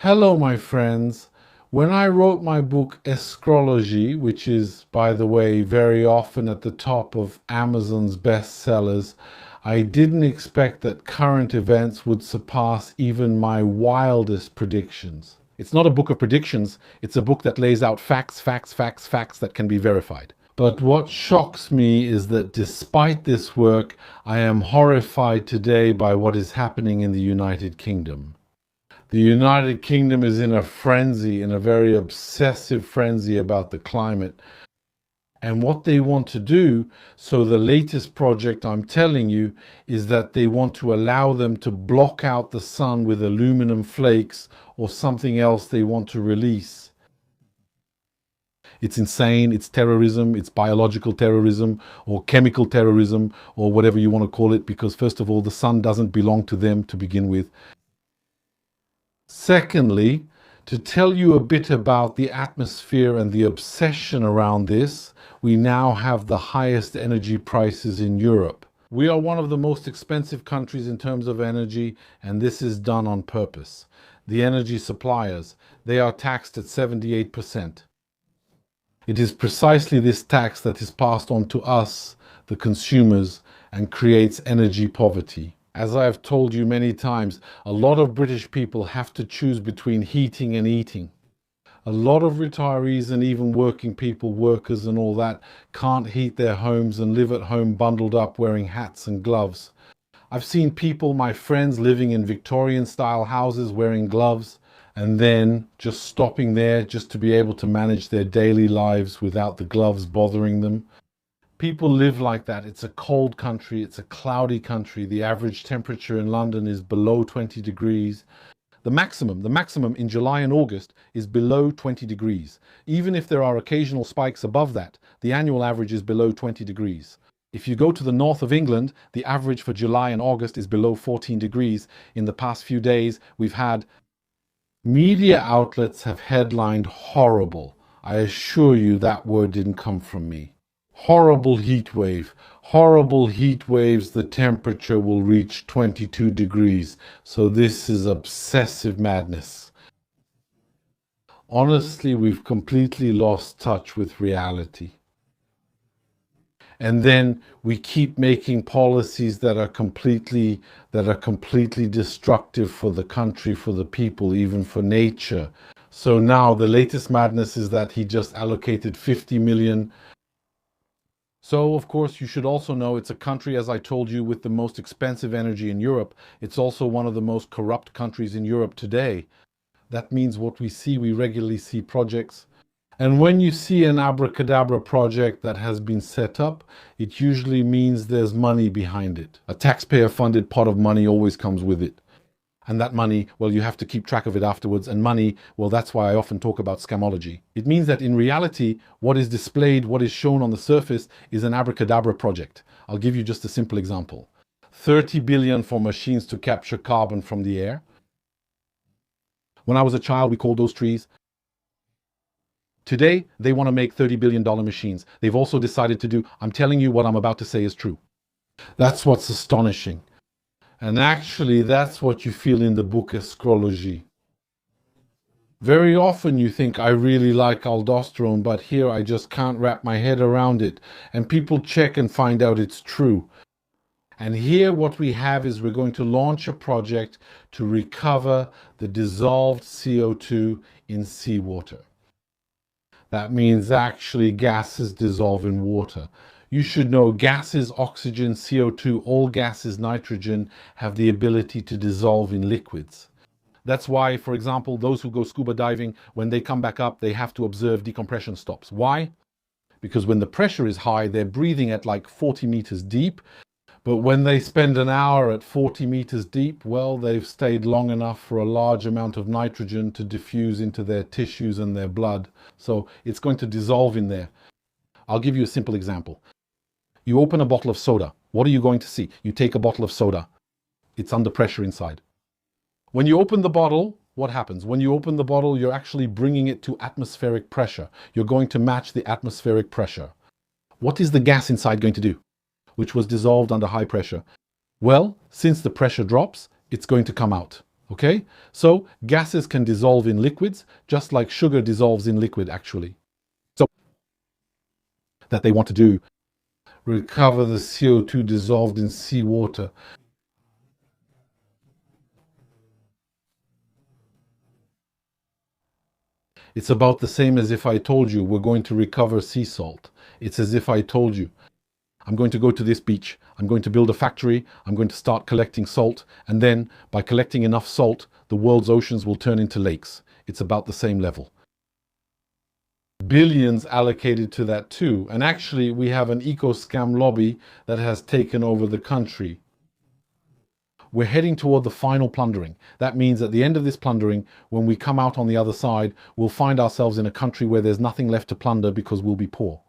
Hello, my friends. When I wrote my book Escrologie, which is, by the way, very often at the top of Amazon's bestsellers, I didn't expect that current events would surpass even my wildest predictions. It's not a book of predictions, it's a book that lays out facts that can be verified. But what shocks me is that despite this work, I am horrified today by what is happening in the United Kingdom. The United Kingdom is in a frenzy, in a very obsessive frenzy about the climate and what they want to do. So the latest project I'm telling you is that they want to allow them to block out the sun with aluminum flakes or something else they want to release. It's insane, it's terrorism, it's biological terrorism or chemical terrorism or whatever you want to call it, because first of all, the sun doesn't belong to them to begin with. Secondly, to tell you a bit about the atmosphere and the obsession around this, we now have the highest energy prices in Europe. We are one of the most expensive countries in terms of energy, and this is done on purpose. The energy suppliers, they are taxed at 78%. It is precisely this tax that is passed on to us, the consumers, and creates energy poverty. As I have told you many times, a lot of British people have to choose between heating and eating. A lot of retirees and even working people, workers and all that, can't heat their homes and live at home bundled up wearing hats and gloves. I've seen people, my friends, living in Victorian-style houses wearing gloves and then just stopping there just to be able to manage their daily lives without the gloves bothering them. People live like that. It's a cold country. It's a cloudy country. The average temperature in London is below 20 degrees. The maximum in July and August is below 20 degrees. Even if there are occasional spikes above that, the annual average is below 20 degrees. If you go to the north of England, the average for July and August is below 14 degrees. In the past few days, we've had media outlets have headlined horrible. I assure you that word didn't come from me. Horrible heat wave. Horrible heat waves, the temperature will reach 22 degrees. So this is obsessive madness. Honestly, we've completely lost touch with reality. And then we keep making policies that are completely destructive for the country, for the people, even for nature. So now the latest madness is that he just allocated 50 million. So, of course, you should also know it's a country, as I told you, with the most expensive energy in Europe. It's also one of the most corrupt countries in Europe today. That means what we regularly see projects. And when you see an abracadabra project that has been set up, it usually means there's money behind it. A taxpayer-funded pot of money always comes with it. And that money, well, you have to keep track of it afterwards. And money, well, that's why I often talk about scamology. It means that in reality, what is displayed, what is shown on the surface is an abracadabra project. I'll give you just a simple example. 30 billion for machines to capture carbon from the air. When I was a child, we called those trees. Today, they want to make $30 billion machines. They've also decided to do, I'm telling you what I'm about to say is true. That's what's astonishing. And actually, that's what you feel in the book Escrologie. Very often you think, I really like aldosterone, but here I just can't wrap my head around it. And people check and find out it's true. And here what we have is we're going to launch a project to recover the dissolved CO2 in seawater. That means actually gases dissolve in water. You should know gases, oxygen, CO2, all gases, nitrogen, have the ability to dissolve in liquids. That's why, for example, those who go scuba diving, when they come back up, they have to observe decompression stops. Why? Because when the pressure is high, they're breathing at like 40 meters deep. But when they spend an hour at 40 meters deep, well, they've stayed long enough for a large amount of nitrogen to diffuse into their tissues and their blood. So it's going to dissolve in there. I'll give you a simple example. You open a bottle of soda. What are you going to see? You take a bottle of soda. It's under pressure inside. When you open the bottle, what happens? When you open the bottle, you're actually bringing it to atmospheric pressure. You're going to match the atmospheric pressure. What is the gas inside going to do, which was dissolved under high pressure? Well, since the pressure drops, it's going to come out. Okay? So gases can dissolve in liquids, just like sugar dissolves in liquid, actually. So that they want to do, recover the CO2 dissolved in seawater. It's about the same as if I told you we're going to recover sea salt. It's as if I told you, I'm going to go to this beach, I'm going to build a factory, I'm going to start collecting salt, and then by collecting enough salt, the world's oceans will turn into lakes. It's about the same level. Billions allocated to that too. And actually, we have an eco-scam lobby that has taken over the country. We're heading toward the final plundering. That means at the end of this plundering, when we come out on the other side, we'll find ourselves in a country where there's nothing left to plunder because we'll be poor.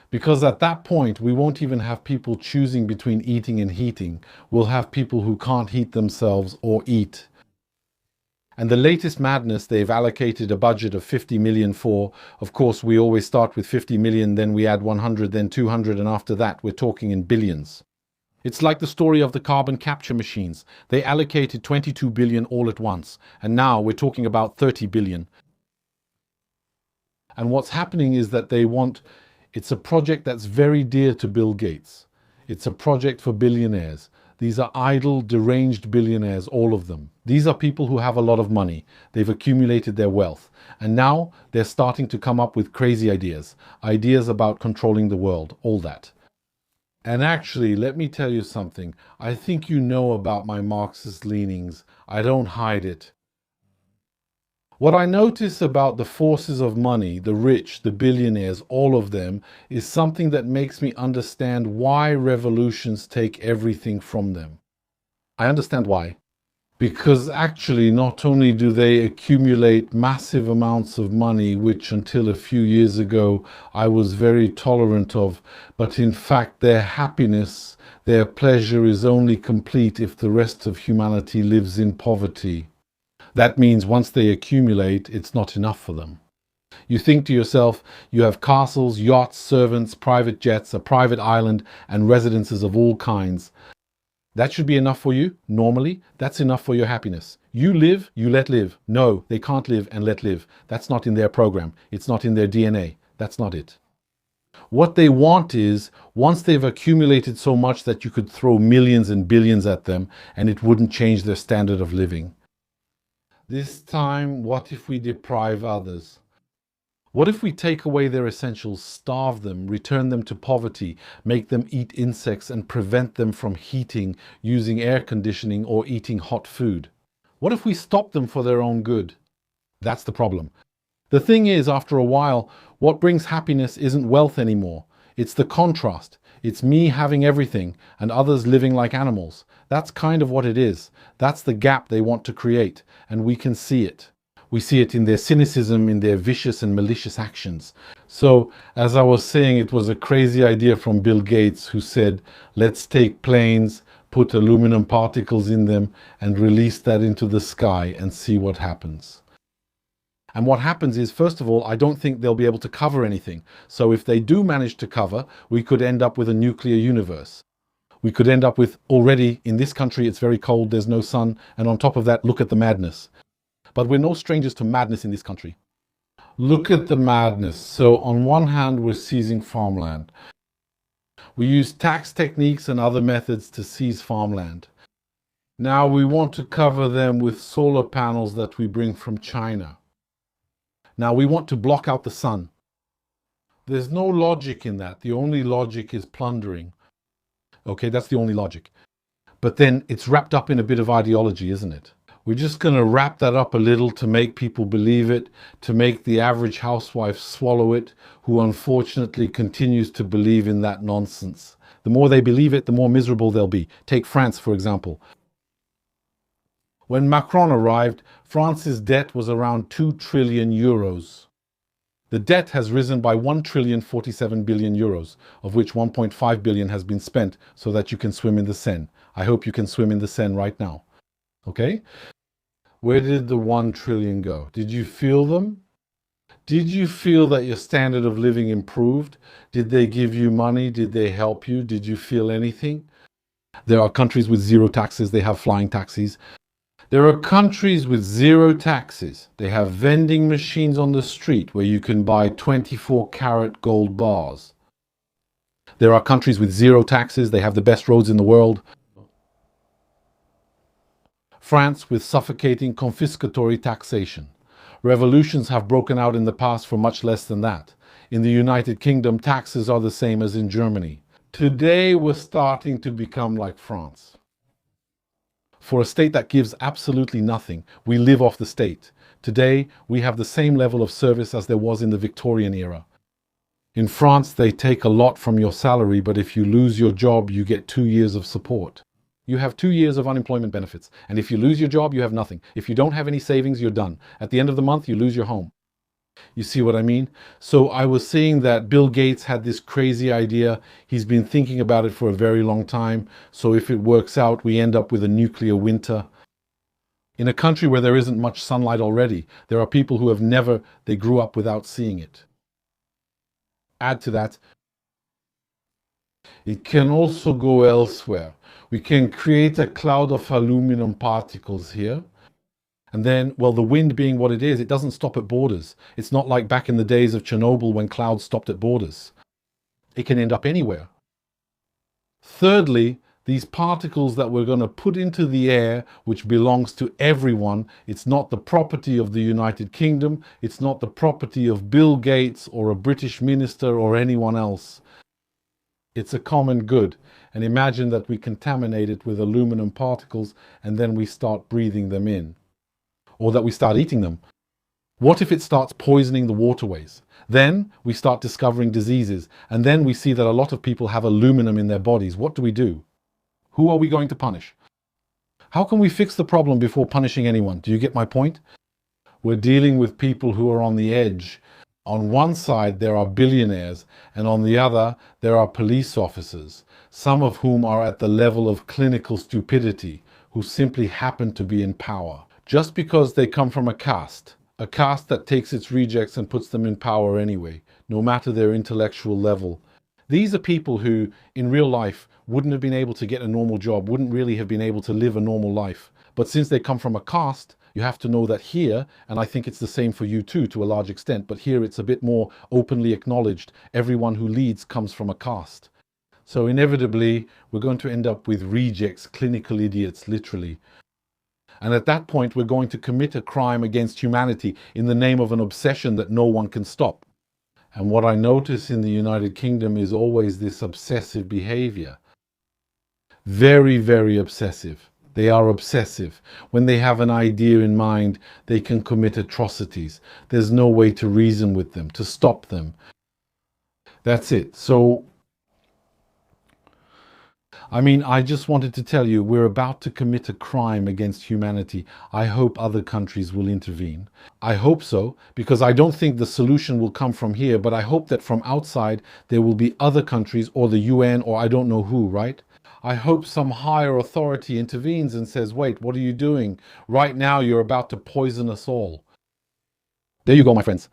Because at that point, we won't even have people choosing between eating and heating. We'll have people who can't heat themselves or eat. And the latest madness, they've allocated a budget of 50 million for. Of course, we always start with 50 million, then we add 100, then 200, and after that, we're talking in billions. It's like the story of the carbon capture machines. They allocated 22 billion all at once, and now we're talking about 30 billion. And what's happening is that it's a project that's very dear to Bill Gates. It's a project for billionaires. These are idle, deranged billionaires, all of them. These are people who have a lot of money. They've accumulated their wealth. And now they're starting to come up with crazy ideas. Ideas about controlling the world, all that. And actually, let me tell you something. I think you know about my Marxist leanings. I don't hide it. What I notice about the forces of money, the rich, the billionaires, all of them, is something that makes me understand why revolutions take everything from them. I understand why. Because actually, not only do they accumulate massive amounts of money, which until a few years ago I was very tolerant of, but in fact their happiness, their pleasure is only complete if the rest of humanity lives in poverty. That means once they accumulate, it's not enough for them. You think to yourself, you have castles, yachts, servants, private jets, a private island, and residences of all kinds. That should be enough for you. Normally, that's enough for your happiness. You live, you let live. No, they can't live and let live. That's not in their program. It's not in their DNA. That's not it. What they want is, once they've accumulated so much that you could throw millions and billions at them and it wouldn't change their standard of living. This time, what if we deprive others? What if we take away their essentials, starve them, return them to poverty, make them eat insects and prevent them from heating, using air conditioning or eating hot food? What if we stop them for their own good? That's the problem. The thing is, after a while, what brings happiness isn't wealth anymore. It's the contrast. It's me having everything and others living like animals. That's kind of what it is. That's the gap they want to create, and we can see it. We see it in their cynicism, in their vicious and malicious actions. So, as I was saying, it was a crazy idea from Bill Gates, who said, let's take planes, put aluminum particles in them, and release that into the sky and see what happens. And what happens is, first of all, I don't think they'll be able to cover anything. So if they do manage to cover, we could end up with a nuclear universe. We could end up with, already in this country, it's very cold, there's no sun, and on top of that, look at the madness. But we're no strangers to madness in this country. Look at the madness. So on one hand, we're seizing farmland. We use tax techniques and other methods to seize farmland. Now we want to cover them with solar panels that we bring from China. Now we want to block out the sun. There's no logic in that. The only logic is plundering. Okay, that's the only logic. But then it's wrapped up in a bit of ideology, isn't it? We're just going to wrap that up a little to make people believe it, to make the average housewife swallow it, who unfortunately continues to believe in that nonsense. The more they believe it, the more miserable they'll be. Take France, for example. When Macron arrived, France's debt was around 2 trillion euros. The debt has risen by 1,047 billion euros, of which 1.5 billion has been spent so that you can swim in the Seine. I hope you can swim in the Seine right now. Okay? Where did the 1 trillion go? Did you feel them? Did you feel that your standard of living improved? Did they give you money? Did they help you? Did you feel anything? There are countries with zero taxes. They have flying taxis. There are countries with zero taxes. They have vending machines on the street where you can buy 24-carat gold bars. There are countries with zero taxes. They have the best roads in the world. France with suffocating confiscatory taxation. Revolutions have broken out in the past for much less than that. In the United Kingdom, taxes are the same as in Germany. Today, we're starting to become like France. For a state that gives absolutely nothing, we live off the state. Today, we have the same level of service as there was in the Victorian era. In France, they take a lot from your salary, but if you lose your job, you get 2 years of support. You have 2 years of unemployment benefits, and if you lose your job, you have nothing. If you don't have any savings, you're done. At the end of the month, you lose your home. You see what I mean? So I was saying that Bill Gates had this crazy idea. He's been thinking about it for a very long time. So if it works out, we end up with a nuclear winter. In a country where there isn't much sunlight already, there are people who they grew up without seeing it. Add to that, it can also go elsewhere. We can create a cloud of aluminum particles here. And then, well, the wind being what it is, it doesn't stop at borders. It's not like back in the days of Chernobyl when clouds stopped at borders. It can end up anywhere. Thirdly, these particles that we're going to put into the air, which belongs to everyone, it's not the property of the United Kingdom, it's not the property of Bill Gates or a British minister or anyone else. It's a common good. And imagine that we contaminate it with aluminum particles and then we start breathing them in. Or that we start eating them. What if it starts poisoning the waterways? Then we start discovering diseases, and then we see that a lot of people have aluminum in their bodies. What do? Who are we going to punish? How can we fix the problem before punishing anyone? Do you get my point? We're dealing with people who are on the edge. On one side, there are billionaires, and on the other, there are police officers, some of whom are at the level of clinical stupidity, who simply happen to be in power. Just because they come from a caste that takes its rejects and puts them in power anyway, no matter their intellectual level. These are people who, in real life, wouldn't have been able to get a normal job, wouldn't really have been able to live a normal life. But since they come from a caste, you have to know that here, and I think it's the same for you too, to a large extent, but here it's a bit more openly acknowledged, everyone who leads comes from a caste. So inevitably, we're going to end up with rejects, clinical idiots, literally. And at that point, we're going to commit a crime against humanity in the name of an obsession that no one can stop. And what I notice in the United Kingdom is always this obsessive behavior. Very, very obsessive. They are obsessive. When they have an idea in mind, they can commit atrocities. There's no way to reason with them, to stop them. That's it. So, I just wanted to tell you, we're about to commit a crime against humanity. I hope other countries will intervene. I hope so, because I don't think the solution will come from here, but I hope that from outside there will be other countries or the UN or I don't know who, right? I hope some higher authority intervenes and says, wait, what are you doing? Right now you're about to poison us all. There you go, my friends.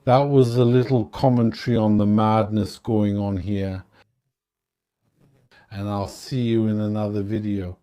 That was a little commentary on the madness going on here. And I'll see you in another video.